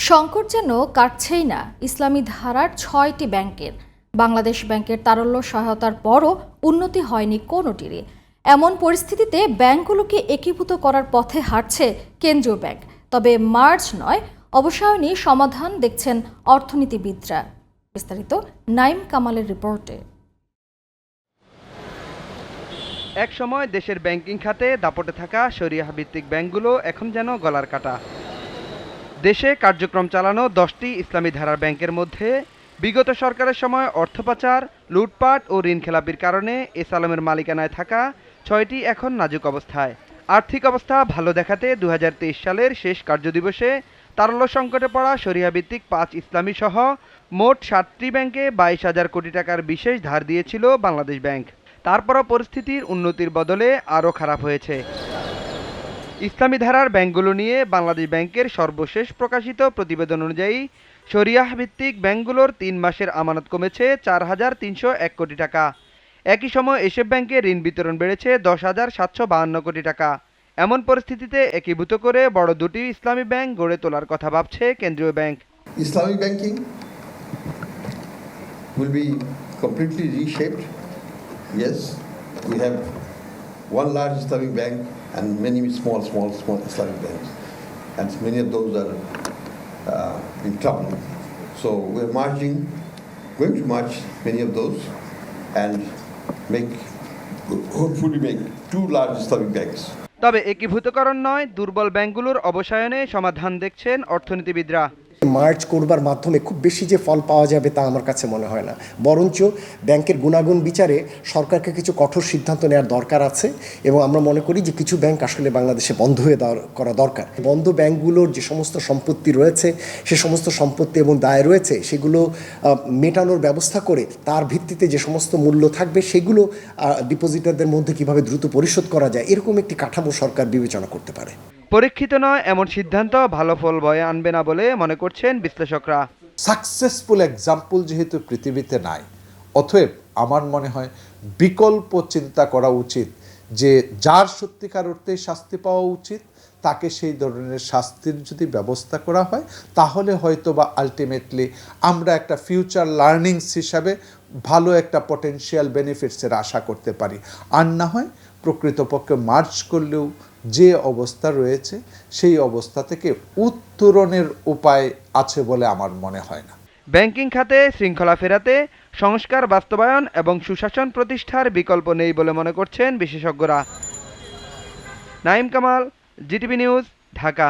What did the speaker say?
সংকট যেন কাটছেই না ইসলামী ধারার ৬টি ব্যাংকের। বাংলাদেশ ব্যাংকের তারল্য সহায়তার পরও উন্নতি হয়নি কোনোটিরই। এমন পরিস্থিতিতে ব্যাংকগুলোকে একীভূত করার পথে হাঁটছে কেন্দ্রীয় ব্যাংক। তবে মার্জ নয়, অবসায়নী সমাধান দেখছেন অর্থনীতিবিদরা। বিস্তারিত নাইম কামালের রিপোর্টে। একসময় দেশের ব্যাংকিং খাতে দাপটে থাকা শরিয়াহ ভিত্তিক ব্যাংকগুলো এখন যেন গলার কাটা। দেশে কার্যক্রম চালানো 10টি ইসলামী ধারার ব্যাংকের মধ্যে বিগত সরকারের সময় অর্থ পাচার, লুটপাট ও ঋণ খেলাপির কারণে এস আলমের মালিকানায় থাকা 6টি এখন নাজুক অবস্থায়। আর্থিক অবস্থা ভালো দেখাতে 2023 সালের শেষ কার্যদিবসে তারল্য সংকটে পড়া শরিয়াহ ভিত্তিক 5 ইসলামী সহ মোট 7টি ব্যাংকে 22,000 কোটি টাকার বিশেষ ধার দিয়েছিল বাংলাদেশ ব্যাংক। তারপরও পরিস্থিতির উন্নতির বদলে আরও খারাপ হয়েছে। ইসলামী ধারার ব্যাংকগুলো নিয়ে বাংলাদেশ ব্যাংকের সর্বশেষ প্রকাশিত প্রতিবেদন অনুযায়ী শরিয়াহ ভিত্তিক ব্যাংকগুলোর 3 মাসের আমানত কমেছে 4,301 কোটি টাকা। একই সময় এসব ব্যাংকে ঋণ বিতরণ বেড়েছে 10,752 কোটি টাকা। এমন পরিস্থিতিতে একীভূত করে বড় দুটি ইসলামী ব্যাংক গড়ে তোলার কথা ভাবছে কেন্দ্রীয় bank. Islamic banking will be completely reshaped. Yes, we have one large Islamic bank and many small Islamic banks, and many of those are in trouble. So we're going to merge many of those and hopefully make 2 large Islamic banks. তবে একীভূতকরণ নয়, দুর্বল ব্যাংকগুলোর অবসায়নে সমাধান দেখছেন অর্থনীতিবিদরা। Merge করবার মাধ্যমে খুব বেশি যে ফল পাওয়া যাবে তা আমার কাছে মনে হয় না। বরঞ্চ ব্যাংকের গুণাগুণ বিচারে সরকারকে কিছু কঠোর সিদ্ধান্ত নেওয়ার দরকার আছে এবং আমরা মনে করি যে কিছু ব্যাংক আসলে বাংলাদেশে বন্ধ হয়ে করা দরকার। বন্ধ ব্যাংকগুলোর যে সমস্ত সম্পত্তি রয়েছে, সে সমস্ত সম্পত্তি এবং দায় রয়েছে, সেগুলো মেটানোর ব্যবস্থা করে তার ভিত্তিতে যে সমস্ত মূল্য থাকবে সেগুলো ডিপোজিটারদের মধ্যে কিভাবে দ্রুত পরিশোধ করা যায়, এরকম একটি কাঠামো সরকার বিবেচনা করতে পারে। পরীক্ষিত নয় এমন সিদ্ধান্ত ভালো ফল বয়ে আনবে না বলে মনে করছেন বিশ্লেষকরা। সাকসেসফুল এক্সাম্পল যেহেতু পৃথিবীতে নাই, অতএব আমার মনে হয় বিকল্প চিন্তা করা উচিত যে যার সত্যিকার অর্থে শাস্তি পাওয়া উচিত তাকে সেই ধরনের শাস্তির যদি ব্যবস্থা করা হয়, তাহলে হয়তো বা আলটিমেটলি আমরা একটা ফিউচার লার্নিংস হিসাবে ভালো একটা পটেনশিয়াল বেনিফিটসের আশা করতে পারি। আর না হয় প্রকৃতপক্ষে মার্চ করলেও যে অবস্থা রয়েছে সেই অবস্থা থেকে উত্তরণের উপায় আছে বলে আমার মনে হয় না। ব্যাংকিং খাতে শৃঙ্খলা ফেরাতে সংস্কার বাস্তবায়ন এবং সুশাসন প্রতিষ্ঠার বিকল্প নেই বলে মনে করছেন বিশেষজ্ঞরা। Naim Kamal, GTV news, Dhaka.